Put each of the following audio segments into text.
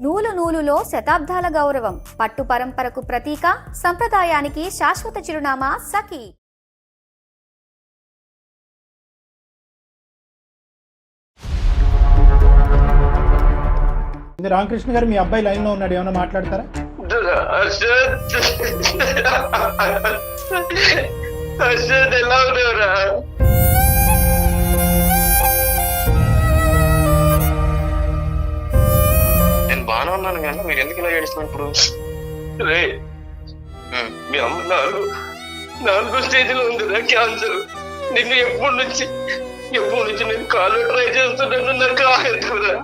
నూలు నూలులో శతాబ్దాల గౌరవం, పట్టు పరంపరకు ప్రతీక, సంప్రదాయానికి శాశ్వత చిరునామా సఖీ. రామకృష్ణ గారు, మీ అబ్బాయి లైన్ లో ఉన్నాడు, ఏమైనా మాట్లాడతారా? నేను బాగానే ఉన్నాను కానీ మీరు ఎందుకు ఇలా ఏడుస్తున్నప్పుడు? రే, మీ అమ్మ నాలుగో స్టేజ్లో ఉందిరా క్యాన్సర్. నిన్ను ఎప్పటి నుంచి నేను కాలు ట్రై చేస్తున్నాను, నాకు ఆగదురా.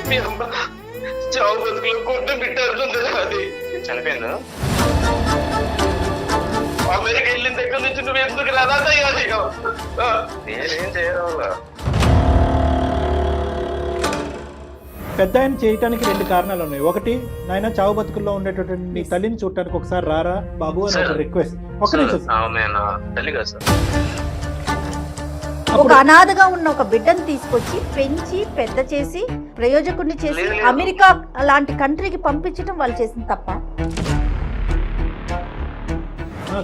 మీ అమ్మ చావు బతుకులు కొట్టు బిట్టారుంది. అది చనిపోయిందా? అమెరికా వెళ్ళిన దగ్గర నుంచి నువ్వు ఎందుకు రాదయ్యాలి? నేనేం చేయరా. పెద్ద ఆయన చేయటానికి రెండు కారణాలు ఉన్నాయి. ఒకటి, నాయన చావు బతుకుల్లో ఉండేటటువంటి నీ తల్లిని చూడటానికి ఒకసారి రారా బాబు అని ఒక రిక్వెస్ట్. ఒక తల్లి కదా సార్, ఒక అనాథగా ఉన్న ఒక బిడ్డను తీసుకొచ్చి పెంచి పెద్ద చేసి ప్రయోజకుడిని చేసి అమెరికా లాంటి కంట్రీకి పంపించడం వాళ్ళు చేసిన తప్ప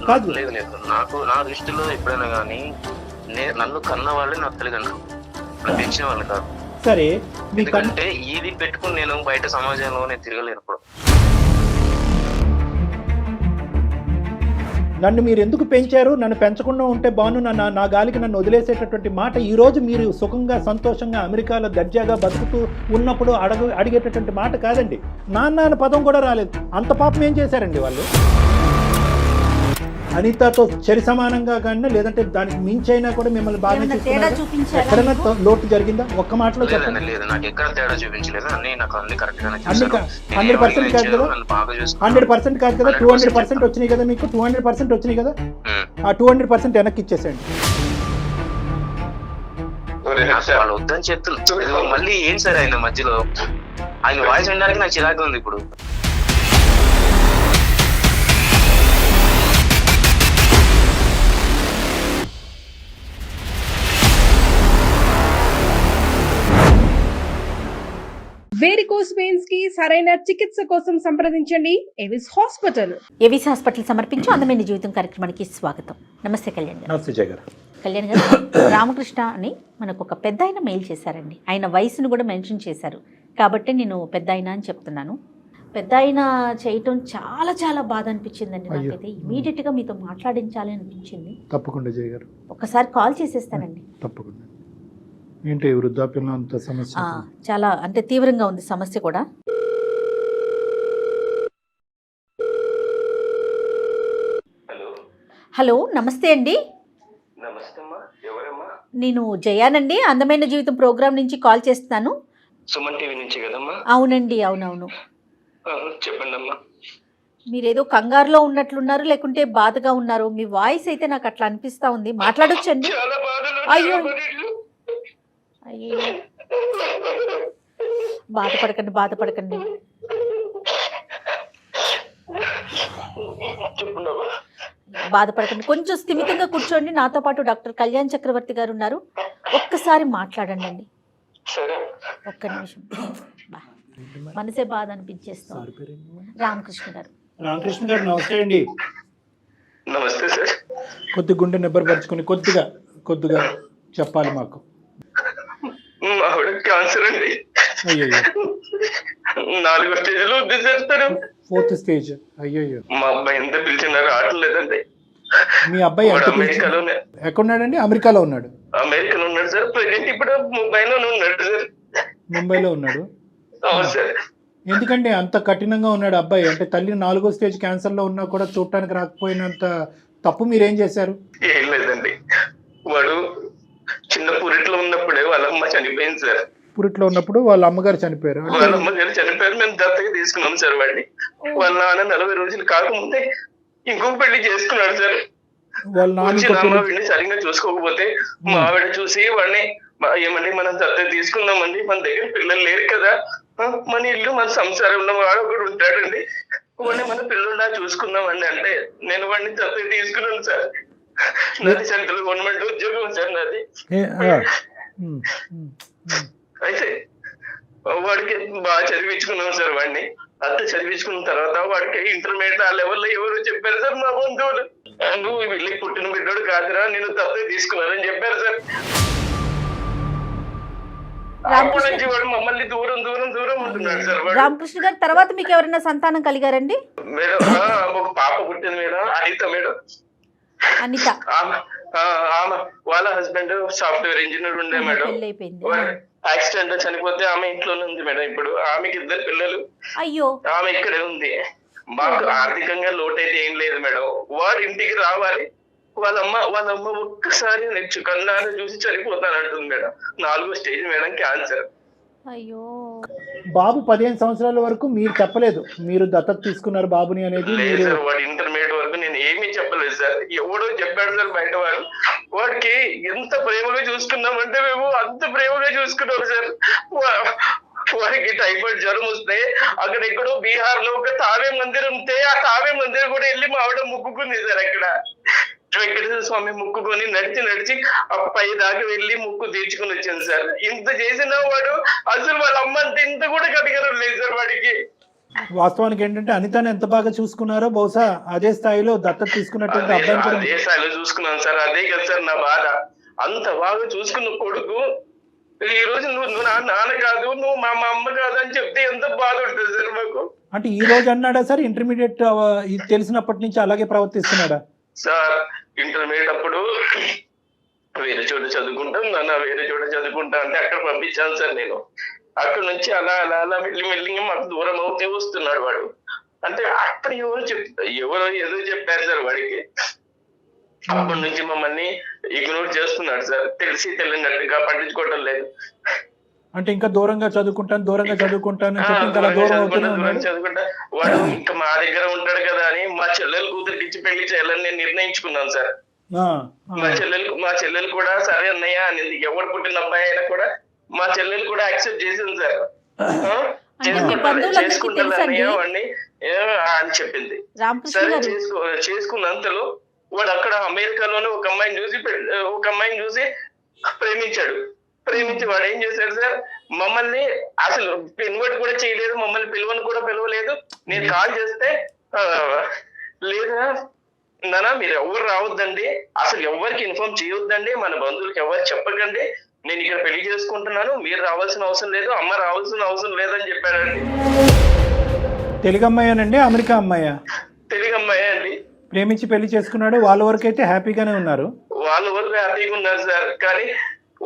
కాదు. లేదు లేదు, నాకు నా దృష్టిలో ఎప్పుడైనా కానీ నన్ను కన్న వాళ్ళే నాకు తల్లిదండ్రులు, నన్ను పెంచిన వాళ్ళు కాదు. సరే, ఎందుకంటే ఇది పెట్టుకుని నేను బయట సమాజంలో నేను తిరగలేను. ఇప్పుడు నన్ను మీరు ఎందుకు పెంచారు, నన్ను పెంచకుండా ఉంటే బాను, నా గాలికి నన్ను వదిలేసేటటువంటి మాట ఈ రోజు మీరు సుఖంగా సంతోషంగా అమెరికాలో దర్జాగా బతుకుతూ ఉన్నప్పుడు అడిగేటటువంటి మాట కాదండి. నాన్న అనే పదం కూడా రాలేదు. అంత పాపం ఏం చేశారండి వాళ్ళు? అనితతో చరి సమానంగా కానీ లేదంటే దానికి మించైనా కూడా మిమ్మల్ని బాగా ఎక్కడైనా లోటు జరిగిందా? ఒక్క మాటలో చెప్పండి. 100% కాదు కదా, 100% కాదు కదా, 200% వచ్చినాయి కదా, మీకు 200% వచ్చినాయి కదా. ఆ 200% వెనక్కి ఇచ్చేసేయండి. వాళ్ళు వద్దని చెప్తున్నారు మళ్ళీ. ఏం సరే ఆయన మధ్యలో ఆయన వాయిస్ వినడానికి నాకు చిరాకు ఉంది ఇప్పుడు. వేరికోస్ వెయిన్స్ కి సరైన చికిత్స కోసం సంప్రదించండి ఎవిస్ హాస్పిటల్. ఎవిస్ హాస్పిటల్ సమర్పించు అందమైన జీవితం కార్యక్రమానికి స్వాగతం. నమస్తే కళ్యాణ్ గారు. నమస్తే జయ గారు. కళ్యాణ్ గారు, రామకృష్ణ అని మనకు ఒక పెద్ద ఆయన మెయిల్ చేశారండి. ఆయన వయసును కూడా మెన్షన్ చేశారు కాబట్టి నేను పెద్ద ఆయన అని చెప్తున్నాను. పెద్ద ఆయన చేయటం చాలా చాలా బాధ అనిపించిందండి నాకైతే. ఇమీడియట్గా మీతో మాట్లాడించాలి అనిపించింది. తప్పకుండా జయ గారు, ఒక్కసారి కాల్ చేసేస్తానండి. తప్పకుండా. ఏంటి వృద్ధాప్యంలో అంత సమస్య? చాలా అంటే తీవ్రంగా ఉంది సమస్య కూడా. హలో, నమస్తే అండి. నేను జయానండి, అందమైన జీవితం ప్రోగ్రామ్ నుంచి కాల్ చేస్తున్నాను. సుమన్ టీవీ నుంచి కదమ్మా? అవునండి, అవునవును. చెప్పండి అమ్మా. మీరేదో కంగారులో ఉన్నట్లున్నారు, లేకుంటే బాధగా ఉన్నారు. మీ వాయిస్ అయితే నాకు అట్లా అనిపిస్తా ఉంది. మాట్లాడొచ్చండి? అయ్యో అయ్యో, బాధపడకండి. కొంచెం స్థిమితంగా కూర్చోండి. నాతో పాటు డాక్టర్ కళ్యాణ్ చక్రవర్తి గారు ఉన్నారు. ఒక్కసారి మాట్లాడండి అండి, ఒక్క నిమిషం. మనసే బాధ అనిపించేస్తాం. రామకృష్ణ గారు. రామకృష్ణ గారు నమస్తే అండి. నమస్తే సార్. కొద్ది గుండె నిబ్బరపరుచుకొని కొద్దిగా చెప్పాలి మాకు. ఆవిడ క్యాన్సర్ అండి. అయ్యో, 4వ స్టేజ్లో ఉంది సార్. 4th stage. అయ్యో, మా అబ్బాయి ఎంత పిలిచినా రావట్లేదండి. మీ అబ్బాయి ఎక్కడున్నాడండి? అమెరికాలో ఉన్నాడు. అమెరికాలో ఉన్నాడు సార్. ప్రెజెంట్ ఇప్పుడు ముంబైలో ఉన్నాడు సార్. ముంబైలో ఉన్నాడు. అవును సార్. ఎందుకంటే అంత కఠినంగా ఉన్నాడు అబ్బాయి? అంటే తల్లి 4వ స్టేజ్ క్యాన్సర్ లో ఉన్నా కూడా చూడటానికి రాకపోయినంత తప్పు మీరేం చేశారు? ఏం లేదండి, వాడు చిన్న పురిట్లో ఉన్నప్పుడే వాళ్ళ అమ్మ చనిపోయింది సార్. పురిట్లో ఉన్నప్పుడు వాళ్ళ అమ్మగారు చనిపోయారు? వాళ్ళ అమ్మగారు చనిపోయారు. మేము దత్తగా తీసుకున్నాం సార్ వాడిని. వాళ్ళ నాన్న 40 రోజులు కాకముందే ఇంకొక పెళ్లి చేసుకున్నాడు సార్. వాళ్ళ నాన్న సరిగ్గా చూసుకోకపోతే మా ఆవిడ చూసి వాడిని ఏమండి మనం దత్తగా తీసుకుందామండి, మన దగ్గర పిల్లలు లేరు కదా, మన ఇల్లు మన సంసారంలో వాడు ఒకడు ఉంటాడండి, వాడిని మన పిల్లల్లా చూసుకుందామండి అంటే నేను వాడిని దత్తగా తీసుకున్నాను సార్. నాది సెంట్రల్ గవర్నమెంట్ ఉద్యోగం సార్ నాది. ఉమ్, ఉమ్, ఉమ్. అయితే వాడికి బాగా చదివించుకున్నాం సార్ వాడిని. అంత చదివించుకున్న తర్వాత వాడికి ఇంటర్మీడియట్ ఆ లెవెల్లో ఎవరు చెప్పారు సార్, మా బంధువులు, నువ్వు వీళ్ళకి పుట్టిన బిడ్డోడు కాదురా, నేను దత్తత తీసుకున్నారని చెప్పారు సార్. అప్పటి నుంచి వాడు మమ్మల్ని దూరం దూరం దూరం ఉంటున్నాడు సార్ వాడు. రామకృష్ణ గారు తర్వాత మీకు ఎవరైనా సంతానం కలిగారండి? మేడం ఒక పాప పుట్టింది మేడం, అనిత మేడం. అనిత ఆమె వాళ్ళ హస్బెండ్ సాఫ్ట్వేర్ ఇంజనీర్ ఉండే మేడం. పెళ్లి అయిపోయింది. యాక్సిడెంట్ లో చనిపోతే ఆమె ఇంట్లోనే ఉంది మేడం. ఇప్పుడు ఆమెకి 2 పిల్లలు. అయ్యో. ఆమె ఇక్కడే ఉంది. మాకు ఆర్థికంగా లోటు అయితే ఏం లేదు మేడం. వాడు ఇంటికి రావాలి, వాళ్ళమ్మ ఒక్కసారి నెక్స్ట్ కన్నాను చూసి చనిపోతానంటుంది మేడం. 4వ స్టేజ్ మేడం, క్యాన్సర్. అయ్యో. బాబు 15 సంవత్సరాల వరకు మీరు చెప్పలేదు మీరు దత్తత తీసుకున్నారు బాబుని అనేది? లేదు సార్, వాడు ఇంటర్మీడియట్ వరకు నేను ఏమీ చెప్పలేదు సార్. ఎవడో చెప్పాడు సార్ బయట వాడు. వాడికి ఎంత ప్రేమగా చూసుకున్నామంటే మేము అంత ప్రేమగా చూసుకున్నాం సార్. వాడికి టైఫాయిడ్ జ్వరం వస్తే అక్కడ ఎక్కడో బీహార్ లో ఒక తావే మందిరం ఉంటే ఆ తావే మందిరం కూడా వెళ్ళి మా ఆవిడ ముక్కుకుంది సార్. అక్కడ వెంకటేశ్వర స్వామి ముక్కుకొని నడిచి ఆ పై దాకా వెళ్ళి ముక్కు తీర్చుకుని వచ్చింది సార్. ఇంత చేసిన వాడు అసలు వాళ్ళ అమ్మ అంత ఇంత కూడా కడగడం లేదు సార్ వాడికి. వాస్తవానికి ఏంటంటే అనితని ఎంత బాగా చూసుకున్నారో బహుశా అదే స్థాయిలో దత్తత తీసుకున్నటువంటి అబ్బాయిని కూడా అదే స్థాయిలో చూసుకున్నాను సార్. అదే కదా సార్ నా బాధ. అంత బాగా చూసుకున్న కొడుకు ఈ రోజు నువ్వు నా నాన్న కాదు, నువ్వు మా అమ్మ కాదు అని చెప్తే ఎంత బాధ ఉంటుంది సార్ మాకు. అంటే ఈ రోజు అన్నాడా సార్ ఇంటర్మీడియట్ తెలిసినప్పటి నుంచి అలాగే ప్రవర్తిస్తున్నాడా సార్? ఇంటర్మీడియట్ అప్పుడు వేరే చోట చదువుకుంటాం నాన్న, వేరే చోట చదువుకుంటా అంటే అక్కడ పంపించాను సార్ నేను. అక్కడ నుంచి అలా అలా అలా మెల్లిగా మాకు దూరం అవుతే వస్తున్నాడు వాడు. అంటే అక్కడ ఎవరో ఏదో చెప్పారు సార్ వాడికి. అప్పటి నుంచి మమ్మల్ని ఇగ్నోర్ చేస్తున్నాడు సార్. తెలిసి తెలియనట్టుగా పట్టించుకోవడం లేదు. అంటే ఇంకా దూరంగా చదువుకుంటాను చదువుకుంటా వాడు ఇంకా మా దగ్గర ఉంటాడు కదా అని మా చెల్లెలు కూతురికి ఇచ్చి పెళ్లి చేయాలని నేను నిర్ణయించుకున్నాను సార్. మా చెల్లెలు కూడా సరే అన్నయ్య అనేది. ఎవరు పుట్టిన అబ్బాయి అయినా కూడా మా చెల్లెలు కూడా యాక్సెప్ట్ చేసింది సార్. చేసుకుంటాను అన్నయ్య వాడిని అని చెప్పింది. సరే చేసుకున్నంతలో వాడు అక్కడ అమెరికాలోనే ఒక అమ్మాయిని చూసి ప్రేమించి వాడు ఏం చేశాడు సార్, మమ్మల్ని అసలు ఇన్వైట్ కూడా చేయలేదు, మమ్మల్ని పిలవలేదు. నేను కాల్ చేస్తే లేదా నాన్న మీరు ఎవరు రావద్దండి, అసలు ఎవరికి ఇన్ఫార్మ్ చేయొద్దండి, మన బంధువులకి ఎవరు చెప్పకండి, నేను ఇక్కడ పెళ్లి చేసుకుంటున్నాను, మీరు రావాల్సిన అవసరం లేదు, అమ్మ రావాల్సిన అవసరం లేదని చెప్పాడండి. తెలుగు అమ్మాయేనండి అమెరికా అమ్మాయా? తెలుగు అమ్మాయే అండి. ప్రేమించి పెళ్లి చేసుకున్నాడు. వాళ్ళ వరకు అయితే హ్యాపీగానే ఉన్నారు. వాళ్ళ వరకు హ్యాపీగా ఉన్నారు సార్. కానీ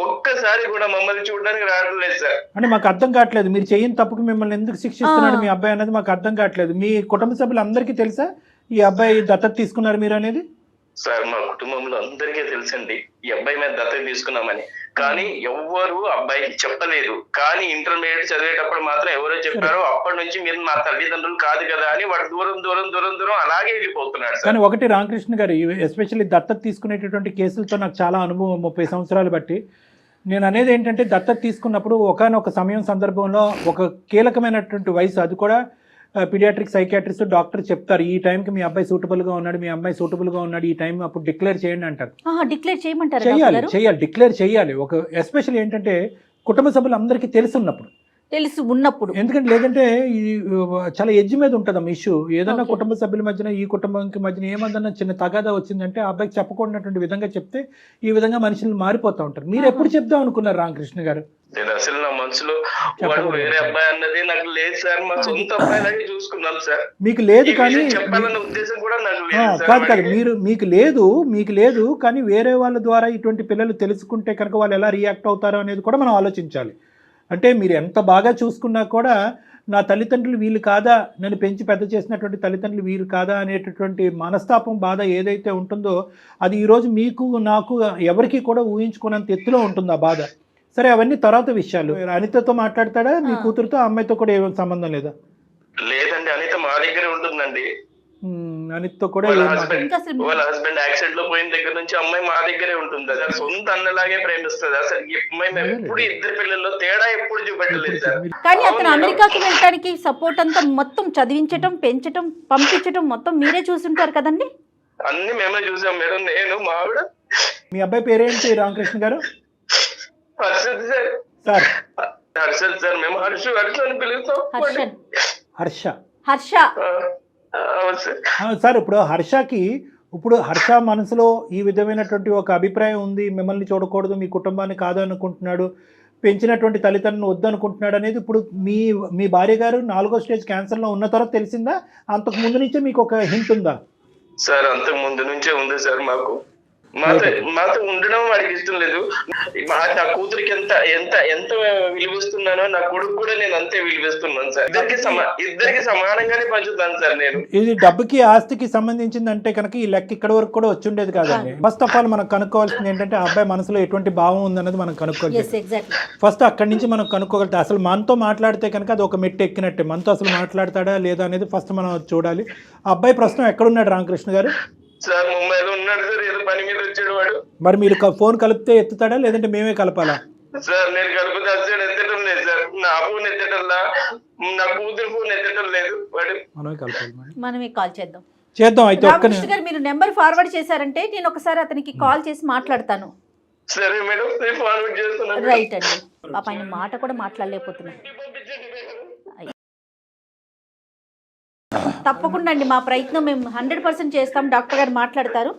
ఒక్కసారి కూడా మమ్మల్ని చూడడానికి రావడం లేదు సార్. అంటే మాకు అర్థం కావట్లేదు మీరు చేయని తప్పుకు మిమ్మల్ని ఎందుకు శిక్షిస్తున్నాడు మీ అబ్బాయి అనేది మాకు అర్థం కావట్లేదు. మీ కుటుంబ సభ్యులు అందరికీ తెలుసా ఈ అబ్బాయి దత్తత తీసుకున్నారు మీరు అనేది? సార్ మా కుటుంబంలో అందరికీ తెలుసండి ఈ అబ్బాయి మీద దత్తత తీసుకున్నామని. కానీ ఎవ్వరు అబ్బాయికి చెప్పలేదు. కానీ ఇంటర్మీడియట్ చదివేటప్పుడు మాత్రం ఎవరో చెప్పారో అప్పటి నుంచి మీరు మా తల్లిదండ్రులు కాదు కదా అని వాడు దూరం అలాగే వెళ్ళిపోతున్నాడు. కానీ ఒకటి రామకృష్ణ గారు, ఎస్పెషల్లీ దత్తత తీసుకునేటటువంటి కేసులతో నాకు చాలా అనుభవం 30 సంవత్సరాలు బట్టి. నేను అనేది ఏంటంటే దత్తత తీసుకున్నప్పుడు ఒకానొక సమయం సందర్భంలో ఒక కీలకమైనటువంటి వయసు, అది కూడా పీడియాట్రిక్ సైకియాట్రిస్ట్ డాక్టర్ చెప్తారు ఈ టైంకి మీ అబ్బాయి సూటబుల్గా ఉన్నాడు, మీ అమ్మాయి సూటబుల్గా ఉన్నాడు, ఈ టైం అప్పుడు డిక్లేర్ చేయండి అంటారు. డిక్లేర్ చేయమంటారు? చేయాలి, డిక్లేర్ చేయాలి. ఒక ఎస్పెషల్లీ ఏంటంటే కుటుంబ సభ్యులు అందరికీ తెలిసి ఉన్నప్పుడు. ఎందుకంటే లేదంటే ఇది చాలా ఎడ్జ్ మీద ఉంటుందమ్మా ఇష్యూ. ఏదన్నా కుటుంబ సభ్యుల మధ్యన ఈ కుటుంబానికి మధ్యన ఏమన్నా చిన్న తగాదా వచ్చిందంటే ఆ అబ్బాయికి చెప్పకూడనటువంటి విధంగా చెప్తే ఈ విధంగా మనుషులు మారిపోతూ ఉంటారు. మీరు ఎప్పుడు చెప్దాం అనుకున్నారు రామకృష్ణ గారు? నేను అసలు నా మనసులో వాడు వేరే అబ్బాయి అన్నది నాకు లేదు సార్. మా సొంత అబ్బాయిలాగే చూసుకున్నాం సార్. మీకు లేదు కానీ చెప్పాలన్న ఉద్దేశం కూడా నాకు కాదు. మీకు లేదు కానీ వేరే వాళ్ళ ద్వారా ఇటువంటి పిల్లలు తెలుసుకుంటే కనుక వాళ్ళు ఎలా రియాక్ట్ అవుతారో అనేది కూడా మనం ఆలోచించాలి. అంటే మీరు ఎంత బాగా చూసుకున్నా కూడా నా తల్లిదండ్రులు వీళ్ళు కాదా, నన్ను పెంచి పెద్ద చేసినటువంటి తల్లిదండ్రులు వీరు కాదా అనేటటువంటి మనస్తాపం, బాధ ఏదైతే ఉంటుందో అది ఈరోజు మీకు నాకు ఎవరికి కూడా ఊహించుకున్నంత ఎత్తులో ఉంటుంది ఆ బాధ. సరే అవన్నీ తర్వాత విషయాలు. అనితతో మాట్లాడతాడా మీ కూతురుతో? అమ్మాయితో కూడా ఏమైనా సంబంధం లేదా? లేదండి, అనిత మా దగ్గరే ఉంటుందండి. అనితతో కూడా వాళ్ళ హస్బెండ్ యాక్సిడెంట్ లో పోయిన దగ్గర నుంచి అమ్మాయి మా దగ్గరే ఉంటుంది. అసలు సొంత అన్నలాగే ప్రేమిస్తుంది. అసలు అమ్మాయి మేము ఎప్పుడు ఇద్దరు పిల్లల్లో తేడా ఎప్పుడు చూపెట్టలేదు సార్. కానీ అతను అమెరికాకి వెళ్ళడానికి సపోర్ట్ అంతా మొత్తం చదివించటం, పెంచటం, పంపించటం మొత్తం మీరే చూసుంటారు కదండి? అన్ని మేమే చూసాం మేడం, నేను మా ఆవిడ. మీ అబ్బాయి పేరేంటి రామకృష్ణ గారు? Harshad sir. Sir Harshad sir, మేము హర్ష అని పిలుస్తాం. హర్షన్, హర్ష. హర్ష. అవును సార్. సార్ ఇప్పుడు హర్ష మనసులో ఈ విధమైనటువంటి ఒక అభిప్రాయం ఉంది, మిమ్మల్ని చూడకూడదు, మీ కుటుంబాన్ని కాదు అనుకుంటున్నాడు, పెంచినటువంటి తల్లిదండ్రులను వద్దనుకుంటున్నాడు అనేది ఇప్పుడు మీ భార్య గారు 4వ స్టేజ్ క్యాన్సర్లో ఉన్న తర్వాత తెలిసిందా? అంతకు ముందు నుంచే మీకు ఒక హింట్ ఉందా? సార్ అంతకు ముందు నుంచే ఉంది సార్. మాతో ఉండడం వాడికి ఇష్టం లేదు. నా కూతురికి ఎంత విలువిస్తున్నానో నా కొడుకు కూడా నేను అంతే విలువిస్తున్నాను సార్. ఇద్దరికి సమానంగానే పంచుతాను సార్ నేను. ఇది డబ్బుకి ఆస్తికి సంబంధించిందంటే కనుక ఈ లెక్క ఇక్కడ వరకు కూడా వచ్చి ఉండేది కాదండి. ఫస్ట్ ఆఫ్ ఆల్ మనం కనుక్కోవాల్సింది ఏంటంటే ఆ అబ్బాయి మనసులో ఎటువంటి భావం ఉందన్నది మనం కనుక్కోవాలి. ఫస్ట్ అక్కడి నుంచి మనం కనుక్కోగలిగితే అసలు మనతో మాట్లాడితే కనుక అది ఒక మెట్టు ఎక్కినట్టే. మనతో అసలు మాట్లాడతాడా లేదా అనేది ఫస్ట్ మనం చూడాలి. ఆ అబ్బాయి ప్రస్తుతం ఎక్కడున్నాడు రామకృష్ణ గారు? సార్ ముంబైలో ఉన్నాడు సార్, ఏదో పని మీద వచ్చాడు వాడు. మరి మీరు ఫోన్ కలిపితే ఎత్తుతాడా లేదంటే మేమే కలపాలా? సార్ నేను కలిపితే అసలు ఎత్తడం లేదు సార్. నా ఫోన్ ఎత్తటంలా, నా కూతురు ఫోన్ ఎత్తడం లేదు వాడు. మనమే కాల్ చేద్దాం. అయితే రామకృష్ణ గారు మీరు నెంబర్ ఫార్వర్డ్ చేశారంటే నేను ఒకసారి అతనికి కాల్ చేసి మాట్లాడతాను. సరే మేడం, నేను ఫార్వర్డ్ చేస్తున్నాను. రైట్ అండి. పాప ఆయన మాట కూడా మాట్లాడలేకపోతున్నాను. తప్పకుండా అండి, మా ప్రయత్నం మేము 100% చేస్తాం. డాక్టర్ గారు మాట్లాడతారు.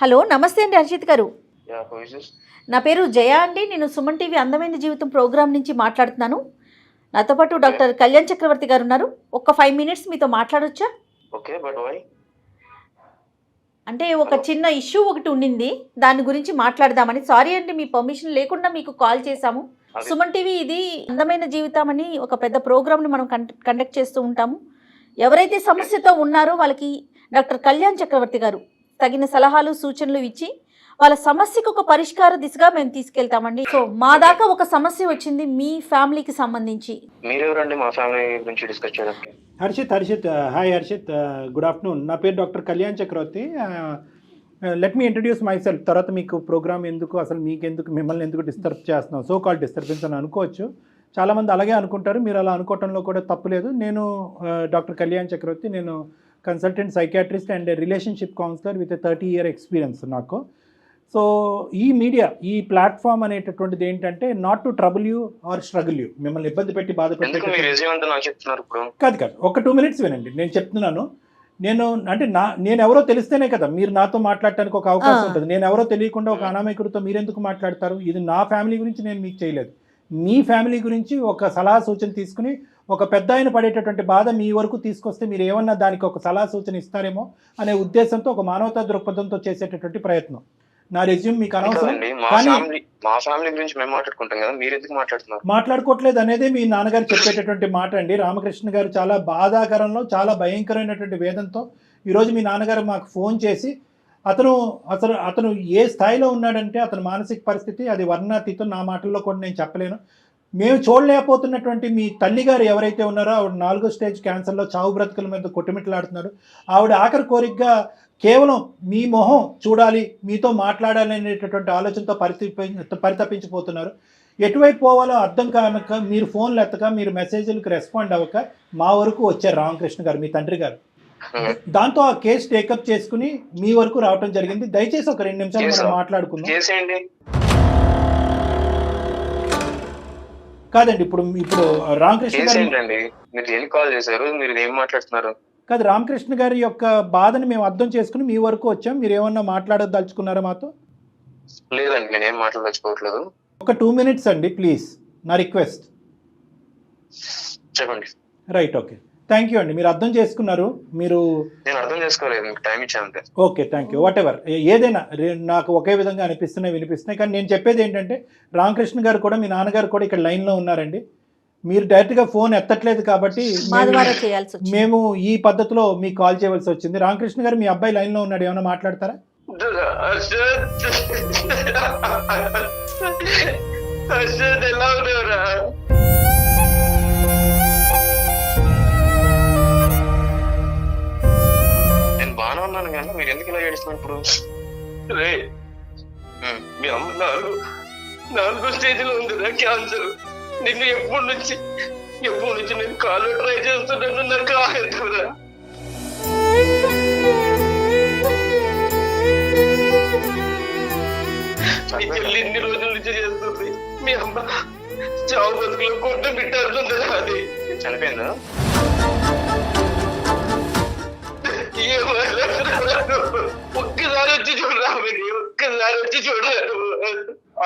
హలో, నమస్తే అండి హర్షిత్ గారు. నా పేరు జయ అండి. నేను సుమన్ టీవీ అందమైన జీవితం ప్రోగ్రామ్ నుంచి మాట్లాడుతున్నాను. నాతో పాటు డాక్టర్ కళ్యాణ్ చక్రవర్తి గారు ఉన్నారు. ఒక 5 minutes మీతో మాట్లాడొచ్చా? అంటే ఒక చిన్న ఇష్యూ ఒకటి ఉండింది, దాని గురించి మాట్లాడదామని. సారీ అండి, మీ పర్మిషన్ లేకుండా మీకు కాల్ చేశాము. సుమన్ టీవీ ఇది అందమైన జీవితం అని ఒక పెద్ద ప్రోగ్రామ్ని మనం కండక్ట్ చేస్తూ ఉంటాము. ఎవరైతే సమస్యతో ఉన్నారో వాళ్ళకి డాక్టర్ కళ్యాణ్ చక్రవర్తి గారు తగిన సలహాలు సూచనలు ఇచ్చి వాళ్ళ సమస్యకు ఒక పరిష్కార దిశగా మేము తీసుకెళ్తామండి. సో మా దాకా ఒక సమస్య వచ్చింది మీ ఫ్యామిలీకి సంబంధించి. మీరెవరండి మా ఫ్యామిలీ గురించి డిస్కస్ చేయడానికి? Harshit hi Harshit, good afternoon. నా పేరు doctor Kalyan Chakravarthy. Let me introduce myself. తర్వాత మీకు ప్రోగ్రామ్ ఎందుకు, అసలు మీకెందుకు, మిమ్మల్ని ఎందుకు డిస్టర్బ్ చేస్తున్నాం, సో కాల్ డిస్టర్బెన్స్ అని అనుకోవచ్చు. చాలామంది అలాగే అనుకుంటారు, మీరు అలా అనుకోవటంలో కూడా తప్పులేదు. నేను డాక్టర్ కళ్యాణ్ చక్రవర్తి. నేను consultant psychiatrist and relationship counsellor with 30 year experience నాకు. సో ఈ మీడియా, ఈ ప్లాట్ఫామ్ అనేటటువంటిది ఏంటంటే not to trouble you or struggle you, మిమ్మల్ని ఇబ్బంది పెట్టి బాధ పెట్టి కాదు. ఒక 2 minutes వినండి, నేను చెప్తున్నాను. నేను ఎవరో తెలిస్తేనే కదా మీరు నాతో మాట్లాడటానికి ఒక అవకాశం ఉంటుంది. నేను ఎవరో తెలియకుండా ఒక అనామకుడితో మీరెందుకు మాట్లాడతారు? ఇది నా ఫ్యామిలీ గురించి నేను మీకు చేయలేదు. మీ ఫ్యామిలీ గురించి ఒక సలహా సూచన తీసుకుని ఒక పెద్ద ఆయన పడేటటువంటి బాధ మీ వరకు తీసుకొస్తే మీరు ఏమన్నా దానికి ఒక సలహా సూచన ఇస్తారేమో అనే ఉద్దేశంతో, ఒక మానవతా దృక్పథంతో చేసేటటువంటి ప్రయత్నం. నా రెజ్యూమ్ మీకు అనవసరం. మాట్లాడుకోవట్లేదు అనేదే మీ నాన్నగారు చెప్పేటటువంటి మాట అండి. రామకృష్ణ గారు చాలా బాధాకరంలో, చాలా భయంకరమైనటువంటి వేదంతో ఈరోజు మీ నాన్నగారు మాకు ఫోన్ చేసి అతను ఏ స్థాయిలో ఉన్నాడంటే అతని మానసిక పరిస్థితి అది వర్ణాతీతం. నా మాటల్లో కూడా నేను చెప్పలేను. మేము చూడలేకపోతున్నటువంటి మీ తల్లిగారు ఎవరైతే ఉన్నారో ఆవిడ 4వ స్టేజ్ క్యాన్సర్లో చావు బ్రతుకుల మీద కొట్టుమిట్లాడుతున్నారు. ఆవిడ ఆఖరి కోరికగా కేవలం మీ మొహం చూడాలి, మీతో మాట్లాడాలి అనేటటువంటి ఆలోచనతో పరితపించిపోతున్నారు. ఎటువైపు పోవాలో అర్థం కానక మీరు ఫోన్లు ఎత్తక, మీరు మెసేజ్లకు రెస్పాండ్ అవ్వక మా వరకు వచ్చారు రామకృష్ణ గారు, మీ తండ్రి గారు. దాంతో ఆ కేసు టేకప్ చేసుకుని మీ వరకు రావటం జరిగింది. దయచేసి ఒక 2 నిమిషాలు మనం మాట్లాడుకుందాం. కాదండి, ఇప్పుడు రామకృష్ణ గారు కాదు, రామకృష్ణ గారి యొక్క బాధని మేము అర్థం చేసుకుని మీ వరకు వచ్చాం. మీరు ఏమన్నా మాట్లాడదలుచుకున్నారా మాతో? లేదండి, నేనేం మాట్లాడదలుచుకోవట్లేదు. ఒక 2 minutes అండి ప్లీజ్, నా రిక్వెస్ట్. చెప్పండి. రైట్, ఓకే, థ్యాంక్ యూ అండి. మీరు అర్థం చేసుకున్నారు. నేను అర్థం చేసుకోలేదు, మీకు టైం ఇచ్చాను. Okay, thank you. What ever, ఏదైనా నాకు ఒకే విధంగా వినిపిస్తున్నాయి. కానీ నేను చెప్పేది ఏంటంటే రామకృష్ణ గారు కూడా, మీ నాన్నగారు కూడా ఇక్కడ లైన్లో ఉన్నారండి. మీరు డైరెక్ట్గా ఫోన్ ఎత్తట్లేదు కాబట్టి మేము ఈ పద్ధతిలో మీకు కాల్ చేయవలసి వచ్చింది. రామకృష్ణ గారు, మీ అబ్బాయి లైన్లో ఉన్నాడు, ఏమైనా మాట్లాడతారా? నేను బాగానే ఉన్నాను కానీ మీరు ఎందుకు ఇలా ఏడుస్తున్నారు ఇప్పుడు? రే, మీ అమ్మ 4వ స్టేజ్లో ఉంది క్యాన్సర్. నిన్ను ఎప్పటి నుంచి ఎప్పటి నుంచి నేను కాళ్ళు ట్రై చేస్తున్నాను, నాకు కాలేదురా. మీ చెల్లి ఇన్ని రోజుల నుంచి చేస్తుంది. మీ అమ్మ చావు బతుకులో కొట్టు బిట్టాడుతుంది. అది చనిపోయిందా? ఒక్కసారి వచ్చి చూడరా మీరు, ఒక్కసారి వచ్చి చూడరా.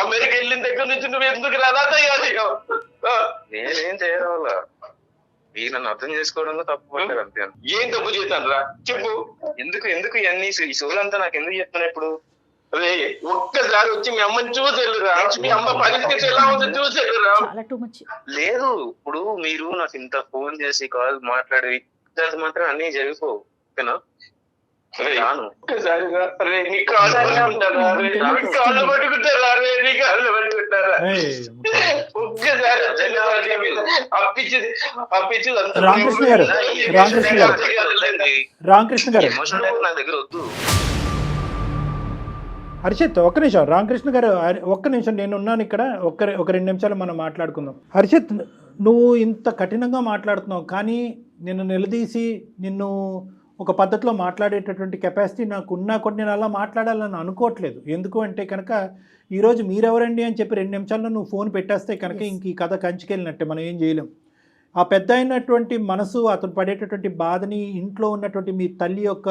అమెరికా వెళ్ళిన దగ్గర నుంచి నువ్వు ఎందుకు రాదా తయారయ్యా? నేనేం చేయడం వల్ల మీరు నన్ను అర్థం చేసుకోవడంలో తప్పు పడ్డారు అంతే. ఏం తప్పు చేశాను రా చెప్పు. ఎందుకు ఎందుకు ఇవన్నీ ఈ సోలంతా నాకు ఎందుకు చెప్తున్నా ఇప్పుడు? అదే ఒక్కసారి వచ్చి మీ అమ్మని చూసేళ్ళురా, మీ అమ్మ పరిస్థితి ఎలా ఉందో చూసేళ్ళురా. లేదు ఇప్పుడు మీరు నాకు ఇంత ఫోన్ చేసి కాల్ మాట్లాడి మాత్రం అన్ని జరిగిపోవు ఓకేనా? ఒక్కసారి నీ కాళ్ళు పట్టుకుంటారా, కాళ్ళు పట్టుకుంటారా, నీ కాళ్ళు పట్టుకుంటారా? ఒక్కసారి రామకృష్ణ గారు నా దగ్గర వద్దు. హర్షిత్ ఒక్క నిమిషం, రామకృష్ణ గారు ఒక్క నిమిషం, నేను ఉన్నాను ఇక్కడ, ఒక 2 నిమిషాలు మనం మాట్లాడుకుందాం. హర్షిత్, నువ్వు ఇంత కఠినంగా మాట్లాడుతున్నావు, కానీ నిన్ను నిలదీసి నిన్ను ఒక పద్ధతిలో మాట్లాడేటటువంటి కెపాసిటీ నాకు ఉన్నా కూడా నేను అలా మాట్లాడాలని అనుకోవట్లేదు. ఎందుకు అంటే కనుక ఈరోజు మీరెవరండి అని చెప్పి 2 నిమిషాల్లో నువ్వు ఫోన్ పెట్టేస్తే కనుక ఇంక ఈ కథ కంచికెళ్ళినట్టే, మనం ఏం చేయలేం. ఆ పెద్ద అయినటువంటి మనసు, అతను పడేటటువంటి బాధని, ఇంట్లో ఉన్నటువంటి మీ తల్లి యొక్క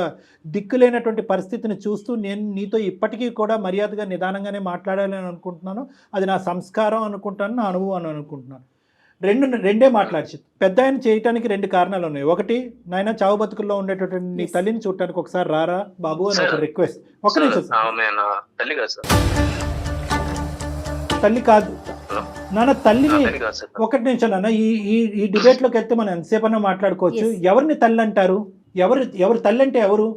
దిక్కులేనటువంటి పరిస్థితిని చూస్తూ నేను నీతో ఇప్పటికీ కూడా మర్యాదగా నిదానంగానే మాట్లాడాలని అనుకుంటున్నాను. అది నా సంస్కారం అనుకుంటాను, నా అనుభవం అనుకుంటున్నాను. రెండే మాట్లాడి పెద్ద ఆయన చేయటానికి 2 కారణాలు ఉన్నాయి. ఒకటి, నాయన చావు బతుకుల్లో ఉండేటటువంటి నీ తల్లిని చూడటానికి ఒకసారి రారా బాబు అని ఒక రిక్వెస్ట్. ఒక నిమిషం, తల్లి కాదు నాన్న, తల్లిని ఒకటి నిమిషం నాన్న, ఈ డిబేట్లోకి వెళ్తే మనం ఎంతసేపన్నా మాట్లాడుకోవచ్చు. ఎవరిని తల్లి అంటారు? ఎవరు తల్లి అంటే ఎవరు?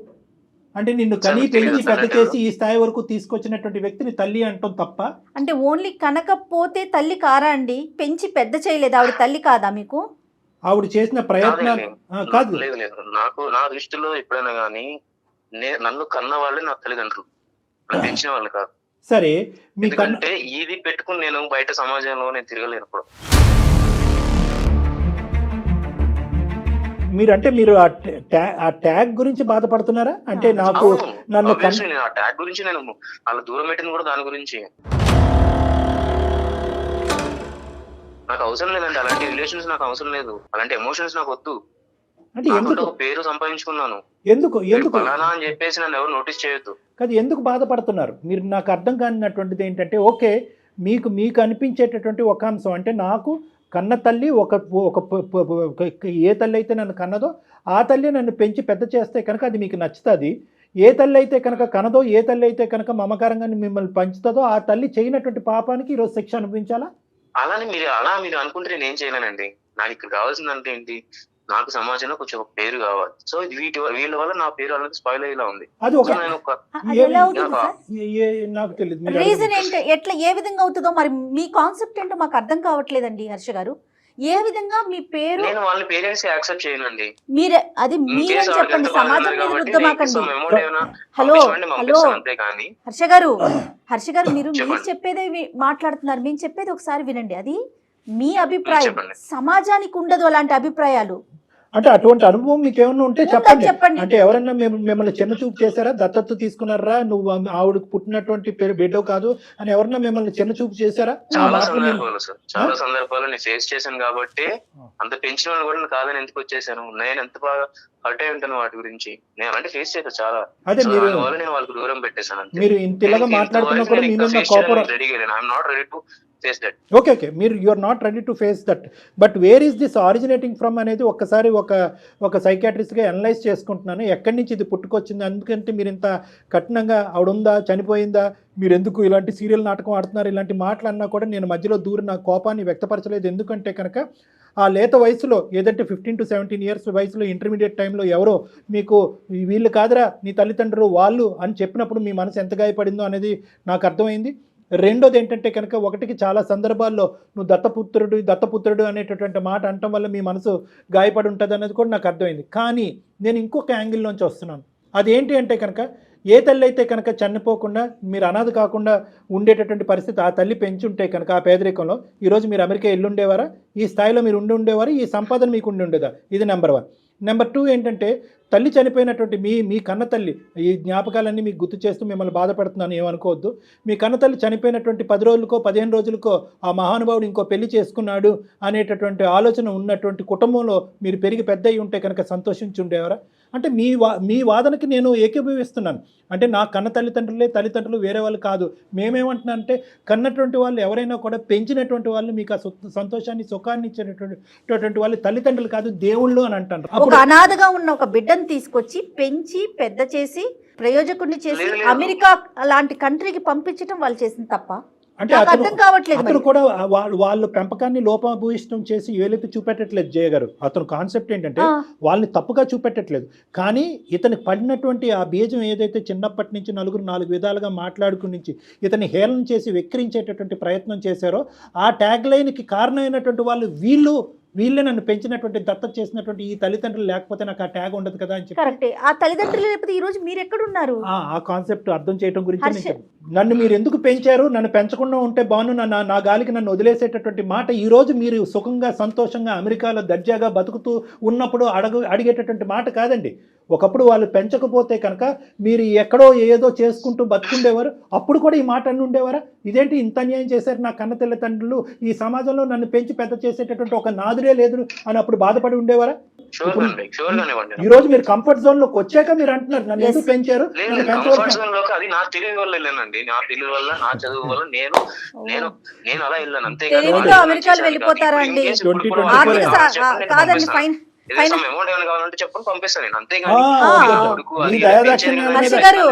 అంటే నిన్ను కనీ పెంచి పెద్ద చేసి ఈ స్థాయి వరకు తీసుకొచ్చినటువంటి వ్యక్తిని తల్లి అంటాం తప్ప. అంటే ఓన్లీ కనకపోతే తల్లి కారా అండి? పెంచి పెద్ద చేయలేదు, ఆవిడ తల్లి కాదా మీకు? ఆవిడ చేసిన ప్రయత్నాలు కాదు. లేదు లేదు, నాకు నా దృష్టిలో ఎప్పుడైనా కానీ నన్ను కన్న వాళ్ళే నా తల్లిదండ్రులు, పెంచిన వాళ్ళు కాదు. సరే, మీకంటే ఇది పెట్టుకుని నేను బయట సమాజంలో నేను తిరగలేను. మీరు ఆ ట్యాగ్ గురించి బాధపడుతున్నారా? అంటే నాకు నన్ను ఆ ట్యాగ్ గురించి నేను వాళ్ళ దూరం పెట్టింది కూడా దాని గురించి. నాకు అవసరం లేదండి అలాంటి రిలేషన్స్, నాకు అవసరం లేదు అలాంటి ఎమోషన్స్, నాకు వద్దు. అంటే ఎందుకు పేరు సంపాదించుకున్నాను, ఎందుకు ఫలానా అని చెప్పేసి నన్ను ఎవరు నోటీస్ చేయొద్దు. కాదు, ఎందుకు బాధపడుతున్నారు మీరు? నాకు అర్థం కానిటువంటిది ఏంటంటే, ఓకే మీకు అనిపించేటటువంటి ఒక అంశం అంటే, నాకు కన్న తల్లి ఏ తల్లి అయితే నన్ను కన్నదో ఆ తల్లి నన్ను పెంచి పెద్ద చేస్తే కనుక అది మీకు నచ్చుతుంది. ఏ తల్లి అయితే కనుక కనదో, ఏ తల్లి అయితే కనుక మమకారంగా మిమ్మల్ని పెంచుతుందో ఆ తల్లి చేయనటువంటి పాపానికి ఈరోజు శిక్ష అనిపించాలా? అలా మీరు అనుకుంటే నేను ఏం చేయలేనండి. నాకు ఇక్కడ కావాల్సిందంటే ఏంటి, నాకు సమాజంలో కొంచెం పేరు కావాలి. సో వీళ్ళ వల్ల నా పేరు అనేది స్పాయిల్ అయ్యేలా ఉంది. నాకు తెలియదు రీజన్ ఏంటి, ఎట్లా ఏ విధంగా అవుతుందో మరి మీ కాన్సెప్ట్ ఏంటో మాకు అర్థం కావట్లేదండి హర్ష గారు. ఏ విధంగా మీ పేరు, నేను వాళ్ళ పేరెంట్స్ యాక్సెప్ట్ చేయనండి. మీరే అది మీరని చెప్పండి, సమాజం మీద రుద్దమాకండి. హలో హర్ష గారు మీరు చెప్పేదే మాట్లాడుతున్నారు, మేము చెప్పేది ఒకసారి వినండి. అది మీ అభిప్రాయం, సమాజానికి ఉండదు అలాంటి అభిప్రాయాలు. అంటే అటువంటి అనుభవం మీకు ఏమన్నా ఉంటే చెప్పండి. అంటే ఎవరన్నా మిమ్మల్ని చిన్న చూపు చేశారా? దత్తత తీసుకున్నారా? నువ్వు ఆవిడకు పుట్టినటువంటి బిడ్డ కాదు అని ఎవరన్నా మిమ్మల్ని చిన్న చూపు చేశారా? చాలా సందర్భాలు నేను ఫేస్ చేశాను కాబట్టి అంత పెంచిన వాళ్ళు కూడా కాదని ఎందుకు వచ్చేసాను. నేను ఎంత బాగా హర్ట్ అయి ఉంటాను వాటి గురించి. నేను అలాంటి ఫేస్ చేశాను చాలా. అదే నేను వాళ్ళకి దూరం పెట్టేశాను. మీరు ఇంతలాగా మాట్లాడుతున్నప్పుడు I'm not ready to face that. Okay, you are not ready to face that, but where is this originating from అనేది ఒక్కసారి ఒక సైకాట్రిస్ట్గా అనలైజ్ చేసుకుంటున్నాను. ఎక్కడి నుంచి ఇది పుట్టుకొచ్చింది? అందుకంటే మీరు ఇంత కఠినంగా ఆవిడుందా, చనిపోయిందా, మీరు ఎందుకు ఇలాంటి సీరియల్ నాటకం ఆడుతున్నారు, ఇలాంటి మాటలు అన్నా కూడా నేను మధ్యలో దూరి నా కోపాన్ని వ్యక్తపరచలేదు. ఎందుకంటే కనుక ఆ లేత వయసులో, ఏదంటే 15 to 17 years వయసులో, ఇంటర్మీడియట్ టైంలో ఎవరో మీకు వీళ్ళు కాదురా నీ తల్లిదండ్రులు వాళ్ళు అని చెప్పినప్పుడు మీ మనసు ఎంత గాయపడిందో అనేది నాకు అర్థమైంది. రెండోది ఏంటంటే కనుక, ఒకటికి చాలా సందర్భాల్లో నువ్వు దత్తపుత్రుడు అనేటటువంటి మాట అనటం వల్ల మీ మనసు గాయపడి ఉంటుంది అనేది కూడా నాకు అర్థమైంది. కానీ నేను ఇంకొక యాంగిల్లోంచి వస్తున్నాను. అదేంటి అంటే కనుక, ఏ తల్లి అయితే కనుక చనిపోకుండా మీరు అనాథ కాకుండా ఉండేటటువంటి పరిస్థితి ఆ తల్లి పెంచుంటే కనుక ఆ పేదరికంలో ఈరోజు మీరు అమెరికా వెళ్ళి ఉండేవారా? ఈ స్థాయిలో మీరు ఉండేవారా? ఈ సంపాదన మీకు ఉండేదా? ఇది నెంబర్ 1. నెంబర్ 2 ఏంటంటే తల్లి చనిపోయినటువంటి మీ కన్న తల్లి ఈ జ్ఞాపకాలన్నీ మీకు గుర్తు చేస్తూ మిమ్మల్ని బాధపడుతున్నాను, ఏమనుకోవద్దు. మీ కన్న తల్లి చనిపోయినటువంటి 10 రోజులకో 15 రోజులకో ఆ మహానుభావుడు ఇంకో పెళ్లి చేసుకున్నాడు అనేటటువంటి ఆలోచన ఉన్నటువంటి కుటుంబంలో మీరు పెరిగి పెద్ద అయి ఉంటే కనుక సంతోషించి ఉండేవారా? అంటే మీ వాదనకి నేను ఏకీభవిస్తున్నాను. అంటే నా కన్న తల్లిదండ్రులు వేరే వాళ్ళు కాదు. మేమేమంటున్నానంటే కన్నటువంటి వాళ్ళు ఎవరైనా కూడా పెంచినటువంటి వాళ్ళు మీకు ఆ సంతోషాన్ని సుఖాన్ని ఇచ్చేటటువంటి వాళ్ళు తల్లిదండ్రులు కాదు, దేవుళ్ళు అని అంటారు. ఒక అనాథగా ఉన్న ఒక బిడ్డను తీసుకొచ్చి పెంచి పెద్ద చేసి ప్రయోజకుడిని చేసి అమెరికా లాంటి కంట్రీకి పంపించడం వాళ్ళు చేసిన తప్ప అంటే నాకు అర్థం కావట్లేదు. అతను కూడా వాళ్ళు పెంపకాన్ని లోపభూయిష్టం చేసి ఏలైతే చూపెట్టట్లేదు జయ గారు. అతను కాన్సెప్ట్ ఏంటంటే వాళ్ళని తప్పుగా చూపెట్టట్లేదు, కానీ ఇతనికి పడినటువంటి ఆ బీజం ఏదైతే చిన్నప్పటి నుంచి నలుగురు 4 విధాలుగా మాట్లాడుకుని నుంచి ఇతన్ని హేళన చేసి వెక్కిరించేటటువంటి ప్రయత్నం చేశారో ఆ ట్యాగ్ లైన్కి కారణమైనటువంటి వాళ్ళు వీళ్ళే నన్ను పెంచినటువంటి దత్తత చేసినటువంటి ఈ తల్లిదండ్రులు లేకపోతే నాకు ఆ ట్యాగ్ ఉండదు కదా అని చెప్పి. కరెక్టే. ఆ తల్లిదండ్రులు లేకపోతే ఈ రోజు మీరు ఎక్కడున్నారు? ఆ కాన్సెప్ట్ అర్థం చేయడం గురించి నన్ను మీరు ఎందుకు పెంచారు, నన్ను పెంచకుండా ఉంటే బాను నా గాలికి నన్ను వదిలేసేటటువంటి మాట ఈ రోజు మీరు సుఖంగా సంతోషంగా అమెరికాలో దర్జాగా బతుకుతూ ఉన్నప్పుడు అడిగేటటువంటి మాట కాదండి. ఒకప్పుడు వాళ్ళు పెంచకపోతే కనుక మీరు ఎక్కడో ఏదో చేసుకుంటూ బతుకుండేవారు, అప్పుడు కూడా ఈ మాట అన్ని ఉండేవారా? ఇదేంటి ఇంత అన్యాయం చేశారు నా కన్న తల్లిదండ్రులు, ఈ సమాజంలో నన్ను పెంచి పెద్ద చేసేటటువంటి ఒక నాదురే లేదు అని అప్పుడు బాధపడి ఉండేవారా? ఈ రోజు మీరు కంఫర్ట్ జోన్ లోకి వచ్చాక మీరు అంటున్నారు నన్ను ఎందుకు పెంచారు. అది నా తెలివి వల్ల వెళ్ళానండి, నా తెలివి వల్ల నా చదువు వల్ల నేను అలా వెళ్ళాను అంతే. అమెరికాలో వెళ్ళిపోతారా అండి? కాదండి, ఫైన్.